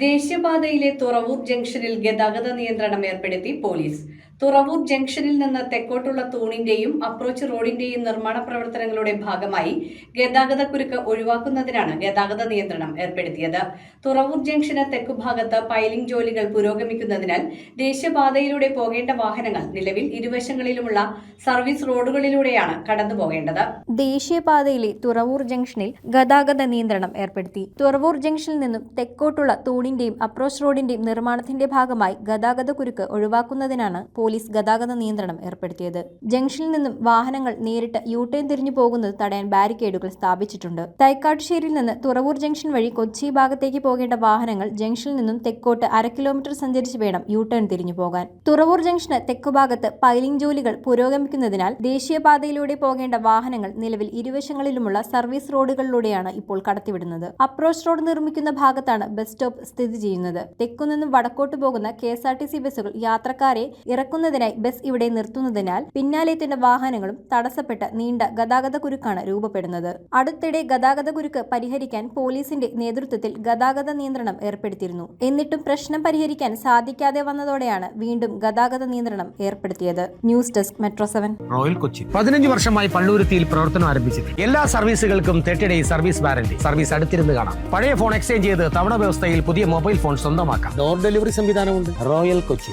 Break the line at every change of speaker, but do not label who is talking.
ദേശീയപാതയിലെ തുറവൂർ ജംഗ്ഷനിൽ ഗതാഗത നിയന്ത്രണം ഏർപ്പെടുത്തി പോലീസ്. തുറവൂർ ജംഗ്ഷനിൽ നിന്ന് തെക്കോട്ടുള്ള തൂണിന്റെയും അപ്രോച്ച് റോഡിന്റെയും നിർമ്മാണ പ്രവർത്തനങ്ങളുടെ ഭാഗമായി ഗതാഗതക്കുരുക്ക് ഒഴിവാക്കുന്നതിനാണ് ഗതാഗത നിയന്ത്രണം ഏർപ്പെടുത്തിയത്. തുറവൂർ ജംഗ്ഷന് തെക്കുഭാഗത്ത് പൈലിംഗ് ജോലികൾ പുരോഗമിക്കുന്നതിനാൽ ദേശീയപാതയിലൂടെ പോകേണ്ട വാഹനങ്ങൾ നിലവിൽ ഇരുവശങ്ങളിലുമുള്ള സർവീസ് റോഡുകളിലൂടെയാണ് കടന്നുപോകേണ്ടത്.
ദേശീയപാതയിലെ തുറവൂർ ജംഗ്ഷനിൽ ഗതാഗത നിയന്ത്രണം ഏർപ്പെടുത്തി. തുറവൂർ ജംഗ്ഷനിൽ നിന്നും തെക്കോട്ടുള്ള തൂണിന്റെയും അപ്രോച്ച് റോഡിന്റെയും നിർമ്മാണത്തിന്റെ ഭാഗമായി ഗതാഗതക്കുരുക്ക് ഒഴിവാക്കുന്നതിനാണ് പോലീസ് ഗതാഗത നിയന്ത്രണം ഏർപ്പെടുത്തിയത്. ജംഗ്ഷനിൽ നിന്നും വാഹനങ്ങൾ നേരിട്ട് യു-ടേൺ തിരിഞ്ഞു പോകുന്നത് തടയാൻ ബാരിക്കേഡുകൾ സ്ഥാപിച്ചിട്ടുണ്ട്. തൈക്കാട്ടുശ്ശേരിയിൽ നിന്ന് തുറവൂർ ജംഗ്ഷൻ വഴി കൊച്ചി ഭാഗത്തേക്ക് പോകേണ്ട വാഹനങ്ങൾ ജംഗ്ഷനിൽ നിന്നും തെക്കോട്ട് 1/2 കിലോമീറ്റർ സഞ്ചരിച്ച് വേണം യു-ടേൺ തിരിഞ്ഞു പോകാൻ. തുറവൂർ ജംഗ്ഷന് തെക്കുഭാഗത്ത് പൈലിംഗ് ജോലികൾ പുരോഗമിക്കുന്നതിനാൽ ദേശീയപാതയിലൂടെ പോകേണ്ട വാഹനങ്ങൾ നിലവിൽ ഇരുവശങ്ങളിലുമുള്ള സർവീസ് റോഡുകളിലൂടെയാണ് ഇപ്പോൾ കടത്തിവിടുന്നത്. അപ്രോച്ച് റോഡ് നിർമ്മിക്കുന്ന ഭാഗത്താണ് ബസ് സ്റ്റോപ്പ് സ്ഥിതി ചെയ്യുന്നത്. തെക്കുനിന്നും വടക്കോട്ട് പോകുന്ന KSRTC ബസ്സുകൾ യാത്രക്കാരെ ഇറക്കുന്നതിനായി ബസ് ഇവിടെ നിർത്തുന്നതിനാൽ പിന്നാലെത്തുന്ന വാഹനങ്ങളും തടസ്സപ്പെട്ട നീണ്ട ഗതാഗതക്കുരുക്കാണ് രൂപപ്പെടുന്നത്. അടുത്തിടെ ഗതാഗതക്കുരുക്ക് പരിഹരിക്കാൻ പോലീസിന്റെ നേതൃത്വത്തിൽ ഗതാഗത നിയന്ത്രണം ഏർപ്പെടുത്തിയിരുന്നു. എന്നിട്ടും പ്രശ്നം പരിഹരിക്കാൻ സാധിക്കാതെ വന്നതോടെയാണ് വീണ്ടും ഗതാഗത നിയന്ത്രണം ഏർപ്പെടുത്തിയത്. News desk metro 7.
Royal Kochi 15 വർഷമായി പള്ളുരുത്തിയിൽ പ്രവർത്തനം ആരംഭിച്ചിട്ട് എല്ലാ സർവീസുകൾക്കും 30 ഡേയ്സ് സർവീസ് വാറന്റി. സർവീസ് അടുത്തിരുന്ന് കാണാം. പഴയ ഫോൺ എക്സ്ചേഞ്ച് ചെയ്ത് തവണ വ്യവസ്ഥയിൽ പുതിയ മൊബൈൽ ഫോൺ സ്വന്തമാക്കാം. ഡോർ ഡെലിവറി സംവിധാനമുണ്ട്. റോയൽ കൊച്ചി.